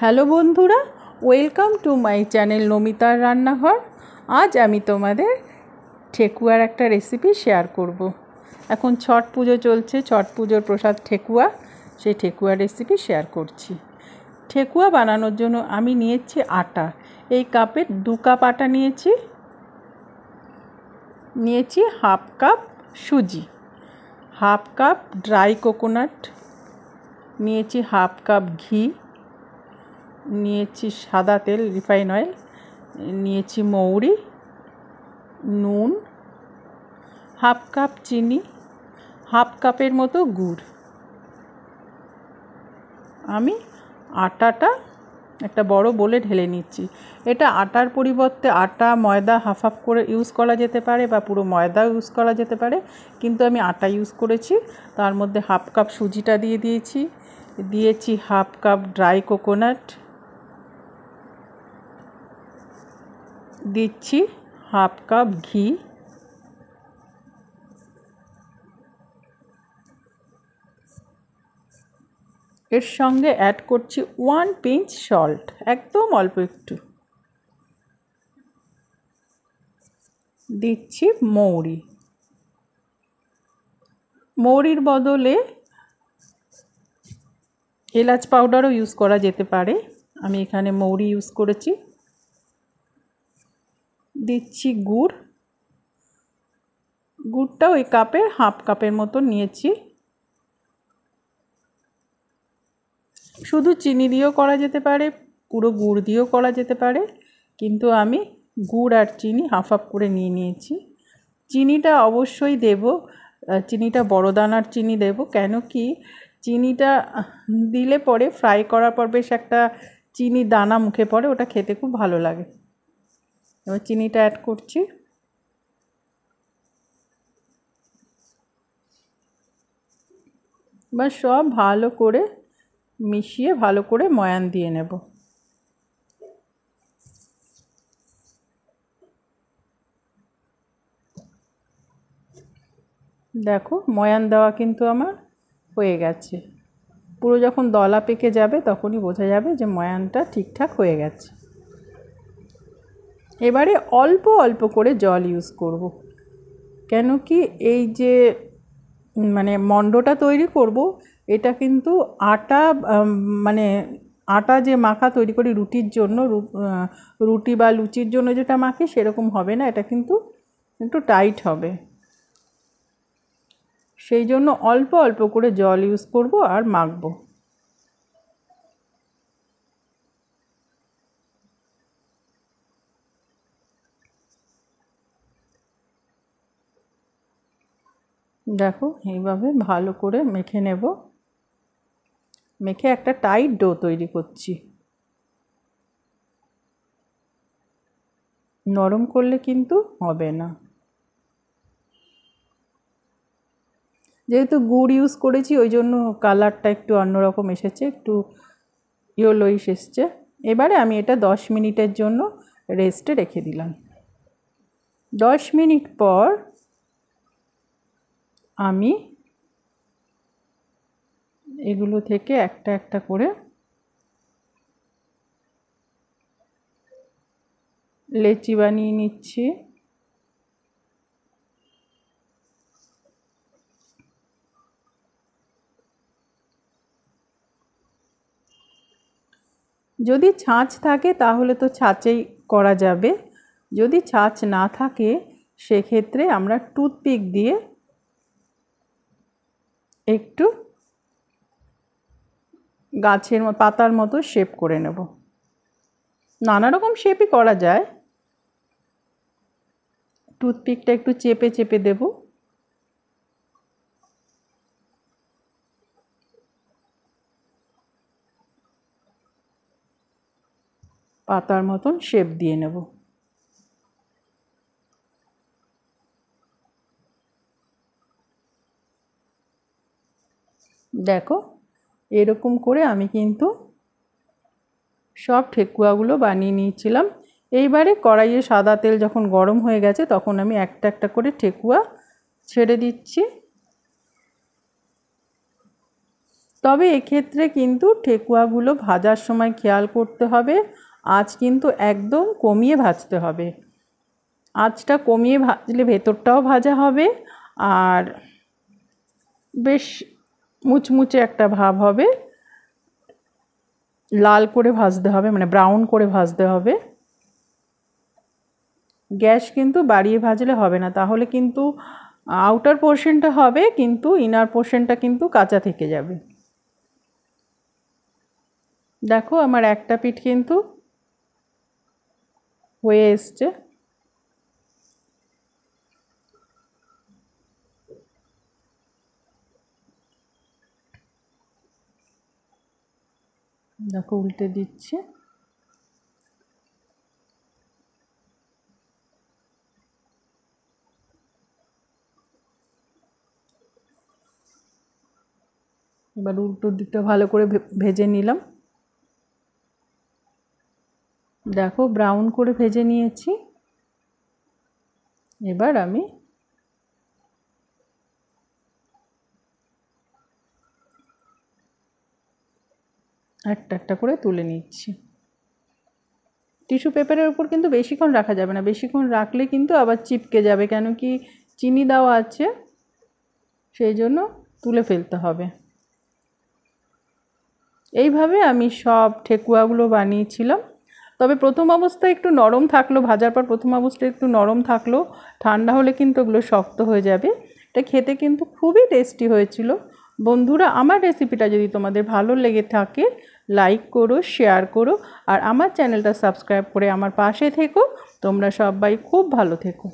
Hello বন্ধুরা, welcome to my channel নমিতার রান্নাঘর। আজ আমি তোমাদের ঠেকুয়ার একটা রেসিপি শেয়ার করব। এখন ছট পুজো চলছে, ছট পুজোর প্রসাদ ঠেকুয়া, সেই ঠেকুয়ার রেসিপি শেয়ার করছি। ঠেকুয়া বানানোর জন্য আমি নিয়েছি আটা। এই কাপে 2 কাপ আটা নিয়েছি হাফ কাপ সুজি, হাফ কাপ ড্রাই কোকোনাট, নিয়েছি হাফ কাপ ঘি, নিয়েছি সাদা তেল রিফাইন অয়েল, নিয়েছি মৌরি, নুন, হাফ কাপ চিনি, হাফ কাপের মতো গুড়। আমি আটাটা একটা বড় বোলে ঢেলে নিচ্ছি। এটা আটার পরিবর্তে আটা ময়দা হাফ হাফ করে ইউজ করা যেতে পারে বা পুরো ময়দাও ইউজ করা যেতে পারে, কিন্তু আমি আটা ইউজ করেছি। তার মধ্যে হাফ কাপ সুজিটা দিয়েছি হাফ কাপ ড্রাই কোকোনাট, দিচ্ছি হাফ কাপ ঘি, এর সঙ্গে অ্যাড করছি 1 পিঞ্চ সল্ট, একদম অল্প একটু, দিচ্ছি মৌরির বদলে এলাচ পাউডারও ইউজ করা যেতে পারে, আমি এখানে মৌরি ইউজ করেছি। দিচ্ছি গুড়টা ওই কাপের হাফ কাপের মতো নিয়েছি। শুধু চিনি দিয়েও করা যেতে পারে, পুরো গুড় দিয়েও করা যেতে পারে, কিন্তু আমি গুড় আর চিনি হাফ হাফ করে নিয়েছি। চিনিটা অবশ্যই দেব, চিনিটা বড় দানার চিনি দেব, কেন কি চিনিটা দিলে পরে ফ্রাই করার পর বেশ একটা চিনি দানা মুখে পড়ে, ওটা খেতে খুব ভালো লাগে। এবার চিনিটা অ্যাড করছি। এবার সব ভালো করে মিশিয়ে ভালো করে ময়ান দিয়ে নেব। দেখো ময়ান দেওয়া কিন্তু আমার হয়ে গেছে। পুরো যখন দলা পেকে যাবে তখনই বোঝা যাবে যে ময়ানটা ঠিকঠাক হয়ে গেছে। এবারে অল্প অল্প করে জল ইউজ করব, কেন কি এই যে মানে মণ্ডটা তৈরি করব, এটা কিন্তু আটা আটা যে মাখা তৈরি করি রুটির জন্য, রুটি বা লুচির জন্য যেটা মাখি সেরকম হবে না, এটা কিন্তু একটু টাইট হবে। সেই জন্য অল্প অল্প করে জল ইউজ করব আর মাখবো। দেখো এইভাবে ভালো করে মেখে নেব, মেখে একটা টাইট ডো তৈরি করছি। নরম করলে কিন্তু হবে না। যেহেতু গুড় ইউজ করেছি ওই জন্য কালারটা একটু অন্যরকম এসেছে, একটু ইয়েলোইশ এসছে। এবারে আমি এটা 10 মিনিটের জন্য রেস্টে রেখে দিলাম। 10 মিনিট পর আমি এগুলো থেকে একটা একটা করে লেচি বানিয়ে নিচ্ছি। যদি ছাঁচ থাকে তাহলে তো ছাঁচেই করা যাবে, যদি ছাঁচ না থাকে সেক্ষেত্রে আমরা টুথপিক দিয়ে একটু গাছের পাতার মতো শেপ করে নেব। নানা রকম শেপই করা যায়। টুথপিকটা একটু চেপে চেপে দেব, পাতার মতন শেপ দিয়ে নেব। দেখো এরকম করে আমি কিন্তু সব ঠেকুয়াগুলো বানিয়ে নিয়েছিলাম। এইবারে কড়াইয়ে সাদা তেল যখন গরম হয়ে গেছে তখন আমি একটা একটা করে ঠেকুয়া ছেড়ে দিচ্ছি। তবে এক্ষেত্রে কিন্তু ঠেকুয়াগুলো ভাজার সময় খেয়াল করতে হবে, আঁচ কিন্তু একদম কমিয়ে ভাজতে হবে। আঁচটা কমিয়ে ভাজলে ভেতরটাও ভাজা হবে আর বেশ মুচমুচে একটা ভাব হবে। লাল করে ভাজতে হবে, মানে ব্রাউন করে ভাজতে হবে। গ্যাস কিন্তু বাড়িয়ে ভাজলে হবে না, তাহলে কিন্তু আউটার পোর্শনটা হবে কিন্তু ইনার পোর্শনটা কিন্তু কাঁচা থেকে যাবে। দেখো আমার একটা পিঠ কিন্তু হয়ে এসছে। দেখো উল্টে দিচ্ছি। এবার উল্টো দিকটা ভালো করে ভেজে নিলাম। দেখো ব্রাউন করে ভেজে নিয়েছি। এবার আমি একটা একটা করে তুলে নিচ্ছি। টিস্যু পেপারের উপর কিন্তু বেশিক্ষণ রাখা যাবে না, বেশিক্ষণ রাখলে কিন্তু আবার চিপকে যাবে, কেন কি চিনি দেওয়া আছে, সেই জন্য তুলে ফেলতে হবে। এইভাবে আমি সব ঠেকুয়াগুলো বানিয়েছিলাম। তবে প্রথম অবস্থায় একটু নরম থাকলো, ভাজার পর প্রথম অবস্থায় একটু নরম থাকলো, ঠান্ডা হলে কিন্তু ওগুলো শক্ত হয়ে যাবে। এটা খেতে কিন্তু খুবই টেস্টি হয়েছিল। বন্ধুরা, আমার রেসিপিটা যদি তোমাদের ভালো লেগে থাকে লাইক করো, শেয়ার করো আর আমার চ্যানেলটা সাবস্ক্রাইব করে আমার পাশে থেকো। তোমরা সবাই খুব ভালো থেকো।